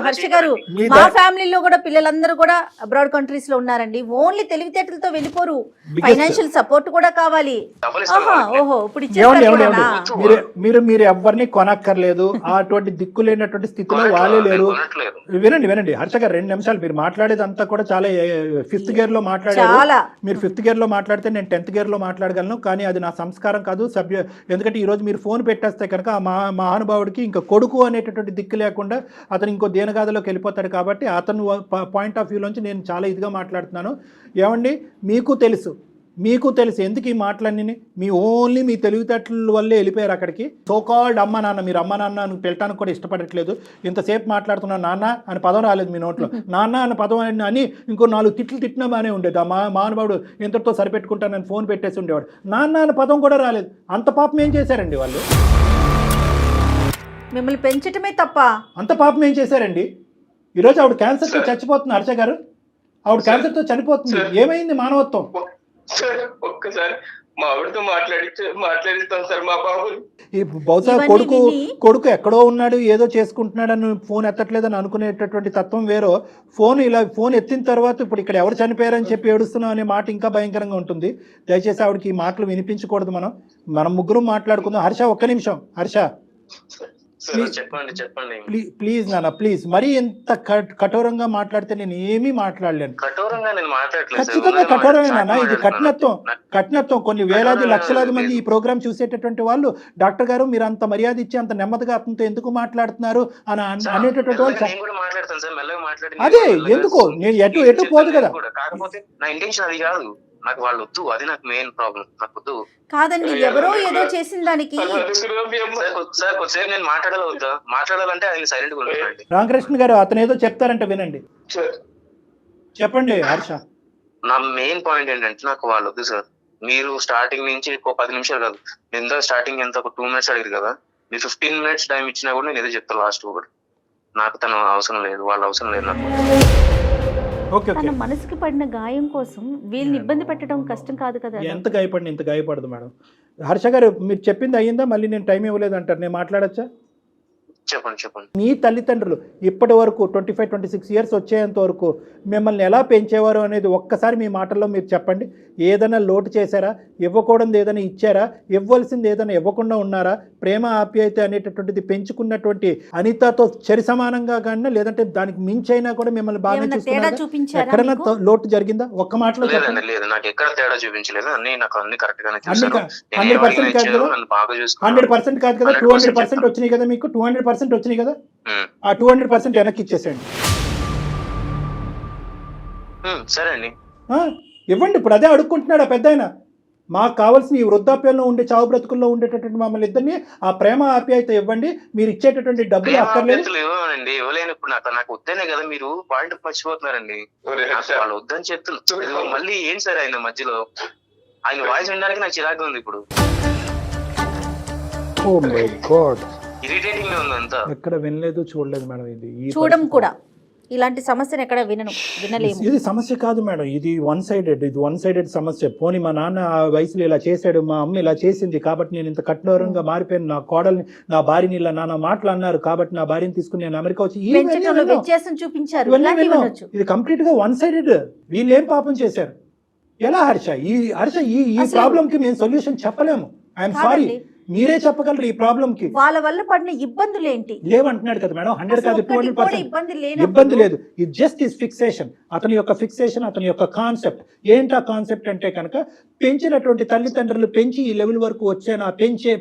హర్ష గారు మా ఫ్యామిలీలో కూడా పిల్లలందరూ కూడా అబ్రాడ్ కంట్రీస్ లో ఉన్నారండి. ఓన్లీ తెలివితేటలతో వెళ్ళిపోరు, ఫైనాన్షియల్ సపోర్ట్ కూడా కావాలి. ఓహో, ఇప్పుడు మీరు ఎవరిని కొనక్కర్లేదు, అటువంటి దిక్కు లేనటువంటి స్థితిలో వాళ్ళే లేరు. వినండి హర్ష గారు, 2 నిమిషాలు. మీరు మాట్లాడేది అంతా కూడా చాలా 5th గేర్ లో మాట్లాడారు. మీరు 5th గేర్ లో మాట్లాడితే నేను 10th గేర్ లో మాట్లాడగలను, కానీ అది నా సంస్కారం కాదు. ఎందుకంటే ఈ రోజు మీరు ఫోన్ పెట్టేస్తే కనుక ఆ మహానుభావుడికి ఇంకా కొడుకు అనేటటువంటి దిక్కు లేకుండా అతను ఇంకో దేనగాథలోకి వెళ్ళిపోతాడు. కాబట్టి అతను పాయింట్ ఆఫ్ వ్యూలోంచి నేను చాలా ఇదిగా మాట్లాడుతున్నాను. ఏమండి, మీకు తెలుసు ఎందుకు ఈ మాటలన్నీ మీ తెలివితేటల వల్లే వెళ్ళిపోయారు అక్కడికి. సోకాల్డ్ అమ్మ నాన్న, మీరు అమ్మ నాన్న అని పిలటానికి కూడా ఇష్టపడట్లేదు. ఇంతసేపు మాట్లాడుతున్నా నాన్న అని పదం రాలేదు మీ నోట్లో. నాన్న అనే పదం అని ఇంకో 4 తిట్లు తిట్టినా బాగానే ఉండేది. ఆ మహానుభావుడు ఇంతటితో సరిపెట్టుకుంటానని ఫోన్ పెట్టేసి ఉండేవాడు. నాన్న అనే పదం కూడా రాలేదు. అంత పాపం ఏం చేశారండి వాళ్ళు? మిమ్మల్ని పెంచటమే తప్ప అంత పాపం ఏం చేశారండి? ఈరోజు ఆవిడ క్యాన్సర్తో చచ్చిపోతుంది. హర్ష గారు, ఆవిడ క్యాన్సర్తో చనిపోతుంది. ఏమైంది మానవత్వం? ఒక్కసారి మా ఆవిడతో మాట్లాడిస్తాను సార్ మా బాబుని. బహుశా కొడుకు ఎక్కడో ఉన్నాడు, ఏదో చేసుకుంటున్నాడని ఫోన్ ఎత్తట్లేదని అనుకునేటటువంటి తత్వం వేరో, ఫోన్ ఎత్తిన తర్వాత ఇప్పుడు ఇక్కడ ఎవరు చనిపోయారని చెప్పి ఏడుస్తున్నాం అనే మాట ఇంకా భయంకరంగా ఉంటుంది. దయచేసి ఆవిడకి ఈ మాటలు వినిపించకూడదు. మనం ముగ్గురం మాట్లాడుకుందాం. హర్ష, ఒక్క నిమిషం. హర్ష చెప్పండి ప్లీజ్ నాన్న, ప్లీజ్. మరీ ఎంత కఠోరంగా మాట్లాడితే నేను ఏమీ మాట్లాడలేను. ఖచ్చితంగా కఠోరమే నాన్న. ఇది కఠినత్వం. కొన్ని వేలాది లక్షలాది మంది ఈ ప్రోగ్రామ్ చూసేటటువంటి వాళ్ళు, డాక్టర్ గారు మీరు అంత మర్యాద ఇచ్చి అంత నెమ్మదిగా అతనితో ఎందుకు మాట్లాడుతున్నారు అని అనేటటువంటి వాళ్ళు. అదే ఎందుకు నేను ఎటు పోదు కదా. కాకపోతే నా ఇంటెన్షన్ అది కాదు, నాకు వాళ్ళు వద్దు, అది నాకు మెయిన్ ప్రాబ్లం. నాకు వద్దు కాదండి, ఎవరో ఏదో చేసిన దానికి. సార్ కొద్దిసేపు నేను మాట్లాడాలంటే ఆయన సైలెంట్ గా ఉంటానండి. రామకృష్ణ గారు అతను ఏదో చెప్తారంటే వినండి. చెప్పండి హర్ష. నా మెయిన్ పాయింట్ ఏంటంటే నాకు వాళ్ళు వద్దు సార్. మీరు స్టార్టింగ్ నుంచి 10 నిమిషాలు కాదు, ఎంత స్టార్టింగ్ ఎంత ఒక 2 minutes అడిగారు కదా, మీరు 15 minutes టైం ఇచ్చినా కూడా నేను ఏదో చెప్తాను లాస్ట్ ఒకటి. నాకు తన అవసరం లేదు, వాళ్ళ అవసరం లేదు నాకు. తన మనసుకి పడిన గాయం కోసం వీళ్ళని ఇబ్బంది పెట్టడం కష్టం కాదు కదా. ఎంత గాయపడిన ఇంత గాయపడదు మేడం. హర్ష గారు, మీరు చెప్పింది అయ్యిందా? మళ్ళీ నేను టైం ఇవ్వలేదు అంటారు, నేను మాట్లాడచ్చా? చెప్పండి. మీ తల్లిదండ్రులు ఇప్పటి వరకు 25-26 years వచ్చేంత వరకు మిమ్మల్ని ఎలా పెంచేవారు అనేది ఒక్కసారి మీ మాటల్లో మీరు చెప్పండి. ఏదైనా లోటు చేశారా? ఇవ్వకూడదు ఏదైనా ఇచ్చారా? ఇవ్వాల్సింది ఏదైనా ఇవ్వకుండా ఉన్నారా? ప్రేమ ఆప్యాయత అనేటటువంటిది పెంచుకున్నటువంటి అనితతో చరి సమానంగా కానీ లేదంటే దానికి మించైనా కూడా మిమ్మల్ని బాగా చూసుకున్నారా? ఎక్కడైనా లోటు జరిగిందా? ఒక్క మాటలో చెప్పండి. 100% కాదు కదా, 200% వచ్చినాయి కదా మీకు. 200% 200% వచ్చినాయి కదా, ఆ 200% వెనక్కి ఇచ్చేసేయండి. సరే అండి. ఇవ్వండి. ఇప్పుడు అదే అడుక్కుంటున్నాడు ఆ పెద్ద ఆయన. మాకు కావాల్సిన ఈ వృద్ధాప్యంలో ఉండే చావు బ్రతుకుల్లో ఉండేటటువంటి మమ్మల్ని ఇద్దరిని ఆ ప్రేమ ఆప్యాయత ఇవ్వండి, మీరు ఇచ్చేటటువంటి డబ్బులు అక్కర్లేదు. ఇవ్వనండి, ఇవ్వలేను. ఇప్పుడు నాకు వద్దనే కదా మీరు పాయింట్ మర్చిపోతున్నారండి. వాళ్ళు వద్దని చెప్తున్నారు మళ్ళీ ఏం సార్ ఆయన మధ్యలో ఆయన వాయిస్ వినడానికి నాకు చిరాకు ఉంది. ఇప్పుడు ఓ మై గాడ్, ఇరిటేటింగ్ గా ఉంది అంతా. ఎక్కడ వినలేదు చూడలేదు మేడం. ఇది చూడం కూడా ఇలాంటి సమస్యను ఎక్కడ వినలేము. ఇది సమస్య కాదు మేడం, ఇది వన్ సైడెడ్ సమస్య. పోనీ మా నాన్న ఆ వయసులో ఇలా చేశాడు, మా అమ్మ ఇలా చేసింది కాబట్టి నేను ఇంత కఠోరంగా మారిపోయాను, నా కోడల్ని నా భార్యని ఇలా నాన్న మాటలు అన్నారు కాబట్టి నా భార్యని తీసుకుని నేను అమెరికా వచ్చి వ్యత్యాసం చూపించారు. ఇది కంప్లీట్ గా వన్ సైడెడ్. వీళ్ళు ఏం పాపం చేశారు? ఎలా హర్ష ఈ ప్రాబ్లం కి మేము సొల్యూషన్ చెప్పలేము. ఐఎమ్ సారీ, మీరే చెప్పగలరు ఈ ప్రాబ్లం కి. వాళ్ళ వల్ల పడిన ఇబ్బందులు ఏంటి లేవంటున్నాడు కదా మేడం. 100 కాదు 200% ఇబ్బంది లేదు. ఇది జస్ట్ ఈస్ ఫిక్సేషన్. అతని యొక్క ఫిక్సేషన్, అతని యొక్క కాన్సెప్ట్ ఏంటి? ఆ కాన్సెప్ట్ అంటే కనుక పెంచినటువంటి తల్లిదండ్రులు పెంచి ఈ లెవెల్ వరకు వచ్చాను,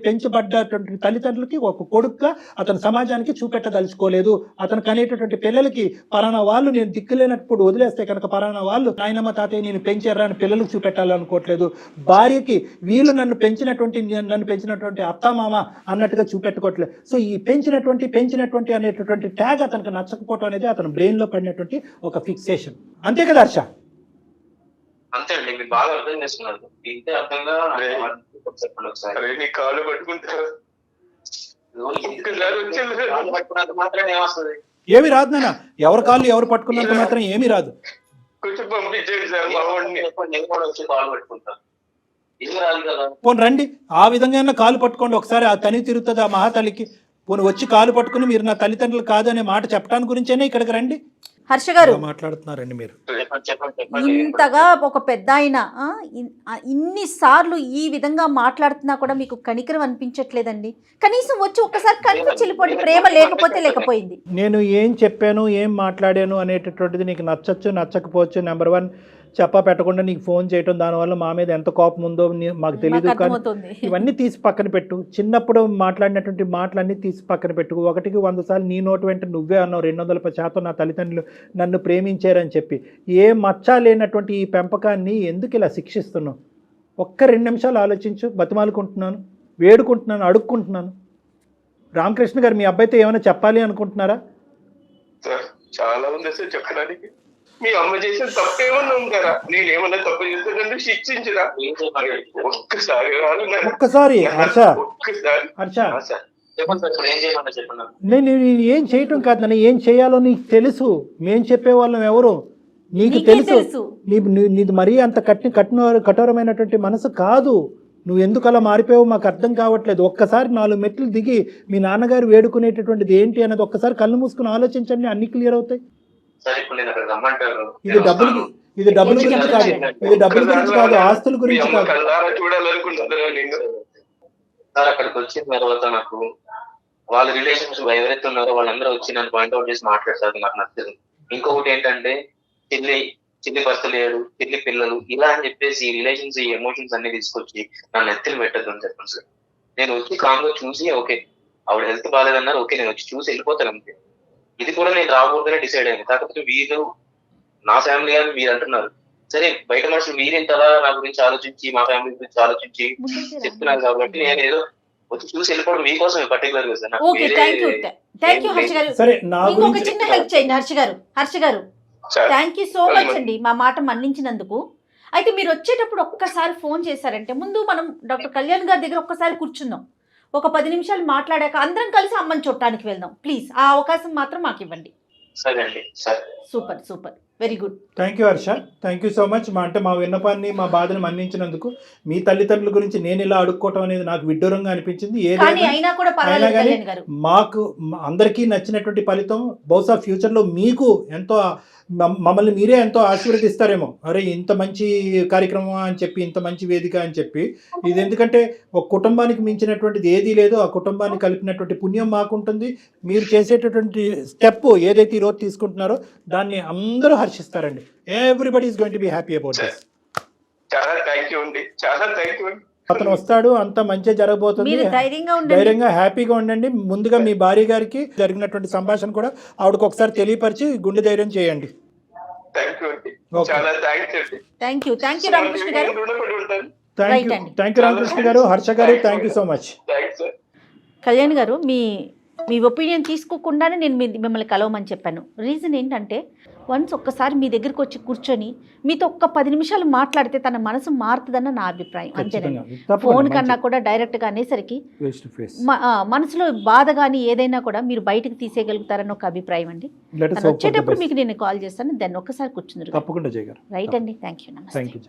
పెంచబడ్డటువంటి తల్లిదండ్రులకి ఒక కొడుకుగా అతను సమాజానికి చూపెట్టదలుచుకోలేదు. అతను కనేటటువంటి పిల్లలకి పలానా వాళ్ళు నేను దిక్కులేనప్పుడు వదిలేస్తే కనుక పలానా వాళ్ళు నాయనమ్మ తాతయ్య నేను పెంచారా అని పిల్లలకు చూపెట్టాలనుకోవట్లేదు. భార్యకి వీళ్ళు నన్ను పెంచినటువంటి అత్తమామ అన్నట్టుగా చూపెట్టుకోవట్లేదు. సో ఈ పెంచినటువంటి అనేటటువంటి ట్యాగ్ అతనికి నచ్చకపోవడం అనేది అతని బ్రెయిన్ లో పడినటువంటి ఒక ఫిక్సేషన్. అంతే కదా హర్ష? అంతే అండి, మీరు బాగా అర్థం చేస్తున్నారు. ఇంతే అర్థంగా కాళ్ళు పట్టుకుంటారు మాత్రం ఏమొస్తుంది? ఏమి రాదు నాన్న, ఎవరి కాళ్ళు ఎవరు పట్టుకున్నంత మాత్రం ఏమీ రాదు. కొంచెం పంపించేది సార్, మా వాడిని నేను కూడా వచ్చి కాళ్ళు పట్టుకుంటాను. పోనీ రండి, ఆ విధంగా కాలు పట్టుకోండి ఒకసారి. ఆ తని తిరుగుతుంది ఆ మహాతల్లికి. పోనీ వచ్చి కాలు పట్టుకుని మీరు నా తల్లిదండ్రులు కాదనే మాట చెప్పడానికి గురించేనే ఇక్కడికి రండి. హర్ష గారు మాట్లాడుతున్నారండి మీరు. ఇంతగా ఒక పెద్ద ఆయన ఇన్ని సార్లు ఈ విధంగా మాట్లాడుతున్నా కూడా మీకు కనికరం అనిపించట్లేదండి? కనీసం వచ్చి ఒక్కసారి కనిపించి వెళ్ళిపోండి. ప్రేమ లేకపోయింది. నేను ఏం చెప్పాను, ఏం మాట్లాడాను అనేటటువంటిది నీకు నచ్చచ్చు నచ్చకపోవచ్చు. నెంబర్ 1, చెప్పా పెట్టకుండా నీకు ఫోన్ చేయటం, దానివల్ల మా మీద ఎంత కోపం ఉందో మాకు తెలియదు. కానీ ఇవన్నీ తీసి పక్కన పెట్టు. చిన్నప్పుడు మాట్లాడినటువంటి మాటలన్నీ తీసి పక్కన పెట్టు. 1కి 100 సార్లు నీ నోటు వెంట నువ్వే అన్నావు 200% నా తల్లిదండ్రులు నన్ను ప్రేమించారని చెప్పి. ఏ మచ్చ లేనటువంటి ఈ పెంపకాన్ని ఎందుకు ఇలా శిక్షిస్తున్నావు? ఒక్క 2 నిమిషాలు ఆలోచించు. బతిమాలుకుంటున్నాను, వేడుకుంటున్నాను, అడుక్కుంటున్నాను. రామకృష్ణ గారు, మీ అబ్బాయితో ఏమైనా చెప్పాలి అనుకుంటున్నారా? చాలా ఉంది సార్ చెప్పడానికి. మీ అమ్మ చేసిన తప్పేమన్నా ఉంటారా? నేనేమన్నా తప్పు చేస్తే నన్ను శిక్షించరా? ఒక్కసారి హర్ష, నేను ఏం చేయటం కాదు నాన్న, ఏం చేయాలో నీకు తెలుసు. మేం చెప్పేవాళ్ళం ఎవరు నీకు తెలుసు. నీది మరీ అంత కఠోరమైనటువంటి మనసు కాదు. నువ్వు ఎందుకు అలా మారిపోయావో మాకు అర్థం కావట్లేదు. ఒక్కసారి 4 మెట్లు దిగి మీ నాన్నగారు వేడుకునేటటువంటిది ఏంటి అన్నది ఒక్కసారి కళ్ళు మూసుకుని ఆలోచించండి, అన్ని క్లియర్ అవుతాయి. ఇది డబ్బుల గురించి కాదు, ఇది డబ్బుల గురించి కాదు, ఆస్తుల గురించి కాదు. చూడాలనుకుంటున్నారా నేను? సార్ అక్కడికి వచ్చిన తర్వాత నాకు వాళ్ళ రిలేషన్స్ ఎవరైతే ఉన్నారో వాళ్ళందరూ వచ్చి నన్ను పాయింట్అవుట్ చేసి మాట్లాడతారు, నాకు నచ్చదు. ఇంకొకటి ఏంటంటే చిల్లి భర్త లేడు, చిల్లి పిల్లలు ఇలా అని చెప్పేసి ఈ రిలేషన్స్ ఈ ఎమోషన్స్ అన్ని తీసుకొచ్చి నన్ను ఎత్తులు పెట్టద్దు అని చెప్పండి సార్. నేను వచ్చి కామ్గా చూసి ఓకే ఆవిడ హెల్త్ బాగాలేదన్నారు, ఓకే నేను వచ్చి చూసి వెళ్ళిపోతాను అంతే. ఇది కూడా నేను రాకూడదనే డిసైడ్ అయింది. కాకపోతే వీళ్ళు నా ఫ్యామిలీ అని మీరు అంటున్నారు. సరే బయట మనుషులు మీరింతలా నా గురించి ఆలోచించి మా ఫ్యామిలీ గురించి ఆలోచించి చెప్తున్నారు కాబట్టి నేను ఏదో వచ్చి చూసి వెళ్ళిపోవడం మీకోసం పర్టికులర్ గా సార్. హర్ష గారు థ్యాంక్ యూ సో మచ్ అండి మా మాట మన్నించినందుకు. అయితే మీరు వచ్చేటప్పుడు ఒక్కసారి ఫోన్ చేశారంటే ముందు మనం డాక్టర్ కళ్యాణ్ గారి దగ్గర ఒక్కసారి కూర్చుందాం, ఒక 10 నిమిషాలు మాట్లాడాక అందరం కలిసి అమ్మని చూడటానికి వెళ్దాం ప్లీజ్. ఆ అవకాశం మాత్రం మాకు ఇవ్వండి. సరే అండి, సరే. Super very good. Thank you Harsha, thank you so much. మా విన్నపాన్ని మా బాధను మన్నించినందుకు. మీ తల్లిదండ్రుల గురించి నేను ఇలా అడుక్కోవటం అనేది నాకు విడ్డూరంగా అనిపించింది. మాకు అందరికీ నచ్చినటువంటి ఫలితం బహుశా ఫ్యూచర్లో మీకు ఎంతో మమ్మల్ని మీరే ఎంతో ఆశీర్వదిస్తారేమో. అరే ఇంత మంచి కార్యక్రమం అని చెప్పి, ఇంత మంచి వేదిక అని చెప్పి. ఇది ఎందుకంటే ఒక కుటుంబానికి మించినటువంటిది ఏదీ లేదు. ఆ కుటుంబాన్ని కలిపినటువంటి పుణ్యం మాకుంటుంది. మీరు చేసేటటువంటి స్టెప్ ఏదైతే ఈరోజు తీసుకుంటున్నారో దాన్ని అందరూ హర్షిస్తారండి. Everybody is going to be happy about this. చాలా థ్యాంక్ యూ అండి, చాలా థ్యాంక్ యూ అండి. అతను వస్తాడు, అంత మంచి జరగబోతుంది. మీరు ధైర్యంగా ఉండండి. ధైర్యంగా హ్యాపీగా ఉండండి. ముందుగా మీ భార్య గారికి జరిగినటువంటి సంభాషణ కూడా ఆవిడకి ఒకసారి తెలియపరిచి గుండె ధైర్యం చేయండి. థ్యాంక్ యూ అండి, Okay. చాలా థ్యాంక్స్ అండి. థ్యాంక్ యూ రామకృష్ణ గారు. నేను రుణపడి ఉంటాను. థ్యాంక్ యూ, అండి. థ్యాంక్ యూ రామకృష్ణ గారు, హర్ష గారు, thank you so much. Thanks sir. Kalyan గారు, మీ ఒపీనియన్ తీసుకోకుండానే నేను మిమ్మల్ని కలవమని చెప్పాను. రీజన్ ఏంటంటే వన్స్ ఒక్కసారి మీ దగ్గరికి వచ్చి కూర్చొని మీతో ఒక్క 10 నిమిషాలు మాట్లాడితే తన మనసు మారుతుందన్న నా అభిప్రాయం. అంతేనండి. ఫోన్ కన్నా కూడా డైరెక్ట్గా అనేసరికి మనసులో బాధ కానీ ఏదైనా కూడా మీరు బయటకు తీసేయగలుగుతారని ఒక అభిప్రాయం అండి. తను వచ్చేటప్పుడు మీకు నేను కాల్ చేస్తాను, దాన్ని ఒక్కసారి కూర్చుందరు. తప్పకుండా చేయగలరు. రైట్ అండి, థ్యాంక్ యూ, నమస్తే. Thank you.